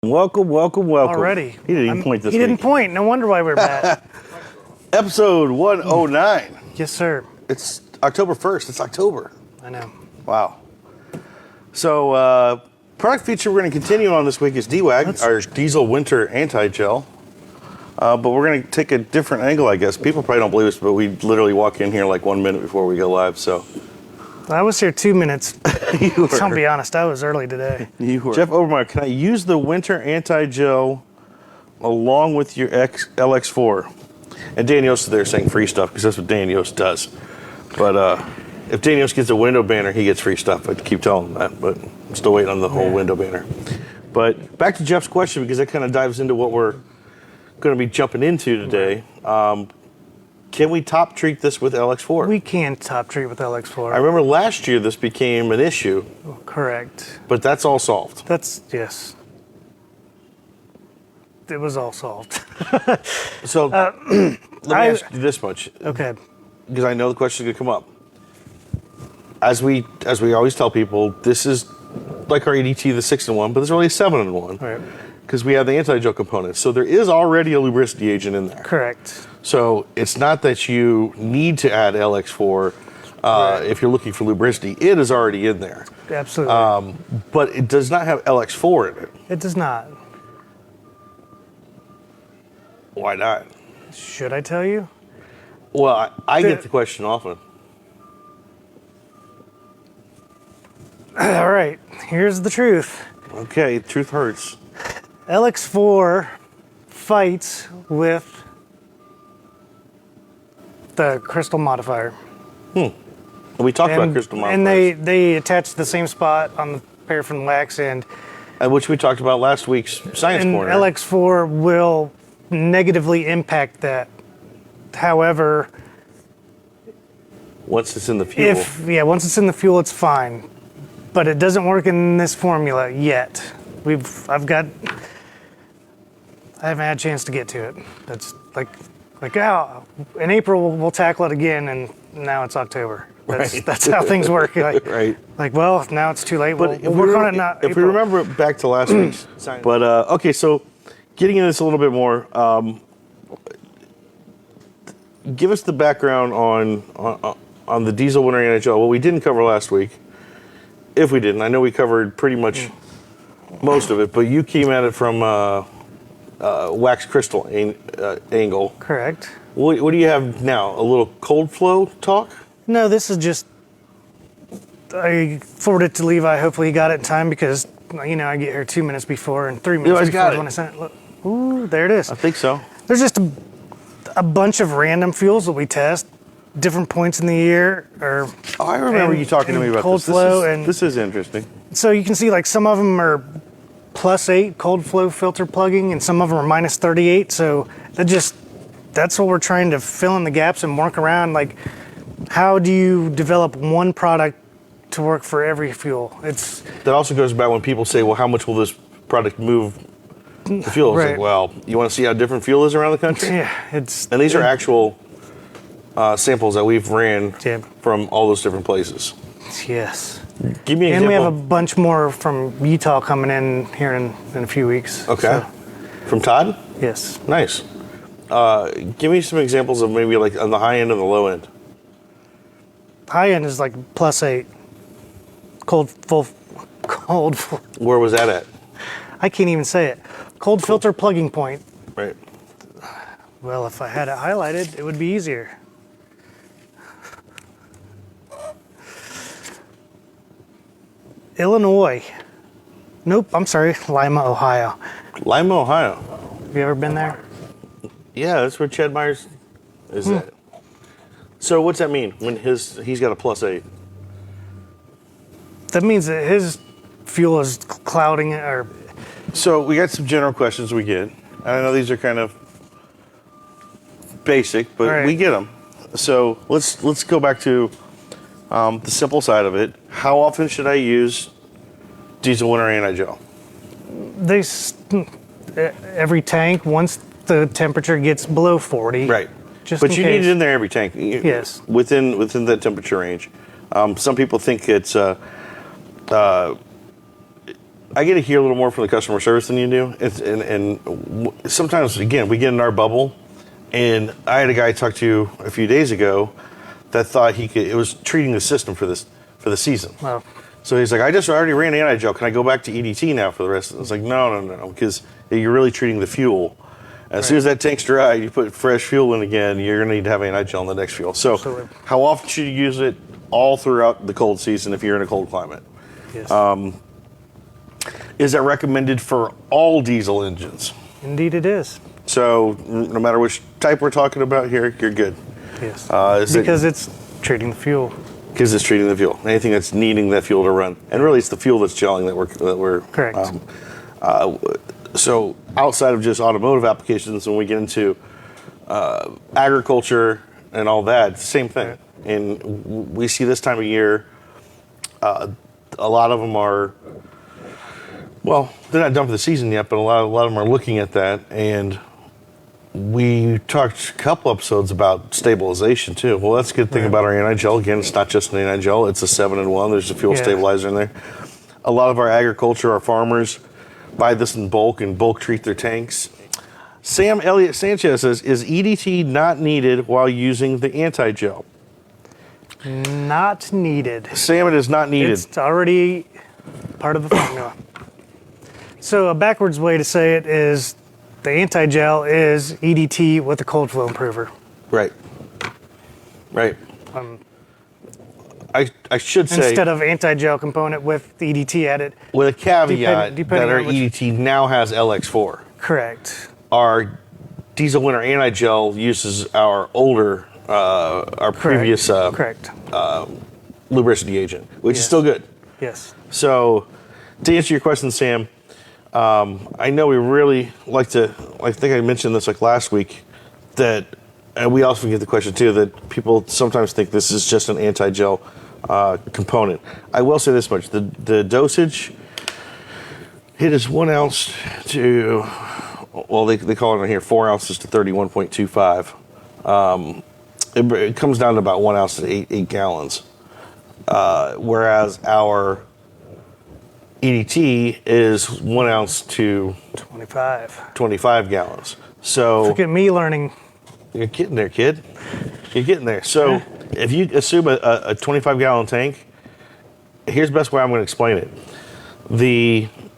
Welcome. Already. He didn't even point this He week. didn't point. No wonder why we're bad. Episode 109. Yes, sir. It's October 1st. It's October. I know. Wow. So, product feature we're going to continue on this week is DWAG, our diesel winter anti-gel. But we're going to take a different angle, I guess. People probably don't believe us, but we literally walk in here like 1 minute before we go live, so. I was here 2 minutes. You were. I'll be honest, I was early today. You were. Jeff Obermeyer, can I use the winter anti-gel along with your LX4? And Dan Yost is there saying free stuff, because that's what Dan Yost does. But if Dan Yost gets a window banner, he gets free stuff. I keep telling him that, but I'm still waiting on the whole window banner. But back to Jeff's question, because that kind of dives into what we're going to be jumping into today. Can we top treat this with LX4? We can top treat with LX4. I remember last year this became an issue. Correct. But that's all solved. Yes. It was all solved. So let me ask you this much. Okay. Because I know the question is going to come up. As we always tell people, this is like our EDT, the 6-in-1, but there's only a 7-in-1. Right. Because we have the anti-gel component. So there is already a lubricity agent in there. Correct. So it's not that you need to add LX4 if you're looking for lubricity. It is already in there. Absolutely. But it does not have LX4 in it. It does not. Why not? Should I tell you? Well, I get the question often. All right. Here's the truth. Okay, truth hurts. LX4 fights with the crystal modifier. We talked about crystal modifiers. And they attach the same spot on the paraffin wax end. Which we talked about last week's Science And Corner. LX4 will negatively impact that. However, once it's in the fuel. once it's in the fuel, it's fine. But it doesn't work in this formula yet. I haven't had a chance to get to it. That's like in April we'll tackle it again, and now it's October. That's how things work. Right. Like, well, now it's too late. But we'll work on it now. If we remember back to last week's Science. But okay, so getting into this a little bit more, give us the background on the diesel winter anti-gel. What we didn't cover last week, if we didn't, I know we covered pretty much most of it, but you came at it from wax crystal angle. Correct. What do you have now? A little cold flow talk? No, this is just, I forwarded it to Levi. Hopefully he got it in time because, I get here 2 minutes before and 3 minutes before when I sent it. Look. Ooh, there it is. I think so. There's just a bunch of random fuels that we test, different points in the year. I remember you talking to me about cold this. Flow this is interesting. So you can see like some of them are +8 cold flow filter plugging and some of them are -38. So that's what we're trying to fill in the gaps and work around. Like, how do you develop one product to work for every fuel? That also goes back when people say, well, how much will this product move the fuel? It's like, well, you want to see how different fuel is around the country? Yeah, and these are actual samples that we've ran from all those different places. Yes. Give me an example. And we have a bunch more from Utah coming in here in a few weeks. Okay. So. From Todd? Yes. Nice. Give me some examples of maybe like on the high end and the low end. High end is like +8. Cold. Where was that at? I can't even say it. Cold filter plugging point. Right. Well, if I had it highlighted, it would be easier. Illinois. Nope, I'm sorry, Lima, Ohio. Lima, Ohio. Have you ever been there? Yeah, that's where Chad Myers is at. So what's that mean when he's got a +8? That means that his fuel is clouding it, or. So we got some general questions we get. I know these are kind of basic, but we get them. So let's go back to the simple side of it. How often should I use diesel winter anti-gel? Every tank, once the temperature gets below 40. Right. But you need it in there every tank. Yes. Within that temperature range. Some people think it's I get to hear a little more from the customer service than you do. Sometimes, again, we get in our bubble. And I had a guy talk to a few days ago that thought it was treating the system for the season. Wow. So he's like, I just already ran AntiGel. Can I go back to EDT now for the rest of it? It's like, no, because you're really treating the fuel. As soon as that tank's dry, you put fresh fuel in again, you're going to need to have AntiGel in the next fuel. So Absolutely. How often should you use it? All throughout the cold season if you're in a cold climate. Yes. Is that recommended for all diesel engines? Indeed it is. So no matter which type we're talking about here, you're good. Yes. Because it's treating the fuel. Because it's treating the fuel. Anything that's needing that fuel to run. And really it's the fuel that's gelling that we're Correct. So outside of just automotive applications, when we get into agriculture and all that, same thing. Right. And we see this time of year, a lot of them are, well, they're not done for the season yet, but a lot of them are looking at that. And we talked a couple episodes about stabilization too. Well, that's a good thing about our AntiGel. Again, it's not just an AntiGel, it's a 7-in-1. There's a fuel stabilizer in there. A lot of our agriculture, our farmers, buy this in bulk and bulk treat their tanks. Sam Elliott Sanchez says, is EDT not needed while using the AntiGel? Not needed. Sam, it is not needed. It's already part of the formula. So a backwards way to say it is the AntiGel is EDT with a cold flow improver. Right. I should say, instead of AntiGel component with the EDT added. with a caveat depending that our on which- EDT now has LX4. Correct. Our diesel winter AntiGel uses our older, our previous Correct. lubricity agent, which is Yes. still good. Yes. So, to answer your question, Sam, I know we really like to. I think I mentioned this like last week that, and we often get the question too that people sometimes think this is just an AntiGel component. I will say this much: the dosage, it is 1 ounce to, well, they call it in here 4 ounces to 31.25. It comes down to about 1 ounce to 8 gallons, whereas our EDT is 1 ounce to 25 gallons. So Look at me learning. you're getting there, kid. You're getting there. So if you assume a 25 gallon tank, here's the best way I'm going to explain it.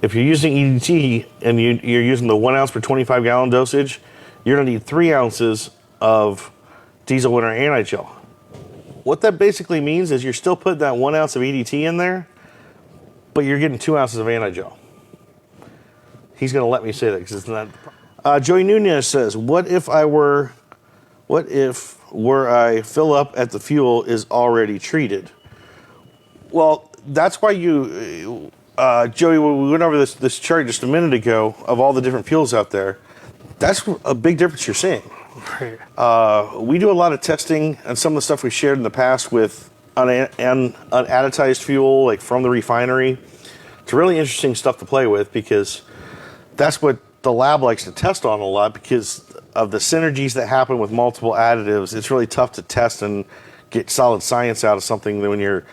If you're using EDT and you're using the 1 ounce per 25 gallon dosage, you're going to need 3 ounces of diesel winter AntiGel. What that basically means is you're still putting that 1 ounce of EDT in there, but you're getting 2 ounces of AntiGel. He's going to let me say that because it's not. Joey Nunez says, what if where I fill up at the fuel is already treated? Well, that's why Joey, when we went over this chart just a minute ago of all the different fuels out there, that's a big difference you're seeing. We do a lot of testing and some of the stuff we shared in the past with unadvertised fuel, like from the refinery. It's really interesting stuff to play with because that's what the lab likes to test on a lot because of the synergies that happen with multiple additives. It's really tough to test and get solid science out of something when you're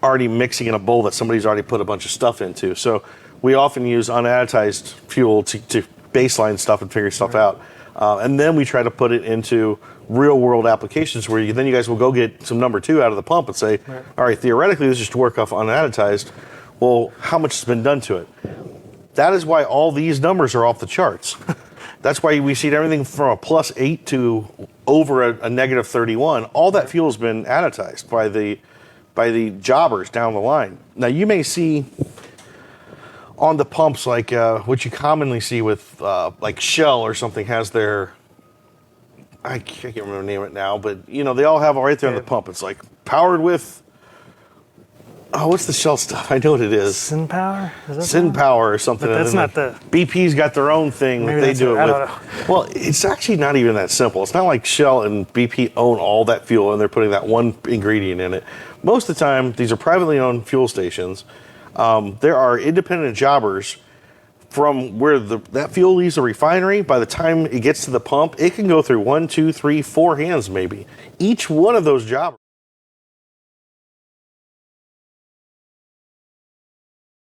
already mixing in a bowl that somebody's already put a bunch of stuff into. So we often use unadvertised fuel to baseline stuff and figure stuff out. And then we try to put it into real world applications where then you guys will go get some number 2 out of the pump and say, all right, theoretically this is to work off unadvertised. Well, how much has been done to it? That is why all these numbers are off the charts. That's why we see everything from a +8 to over a negative 31. All that fuel has been advertised by the jobbers down the line. Now you may see on the pumps like what you commonly see with like Shell or something has their, I can't remember the name of it now, but they all have it right there on the pump. It's like powered with, what's the Shell stuff? I know what it is. Sin Power? Sin Power or something. But that's not the. BP's got their own thing that they do it I with. don't know. Well, it's actually not even that simple. It's not like Shell and BP own all that fuel and they're putting that one ingredient in it. Most of the time, these are privately owned fuel stations. There are independent jobbers from where that fuel leaves the refinery. By the time it gets to the pump, it can go through 1, 2, 3, 4 hands maybe. Each one of those jobbers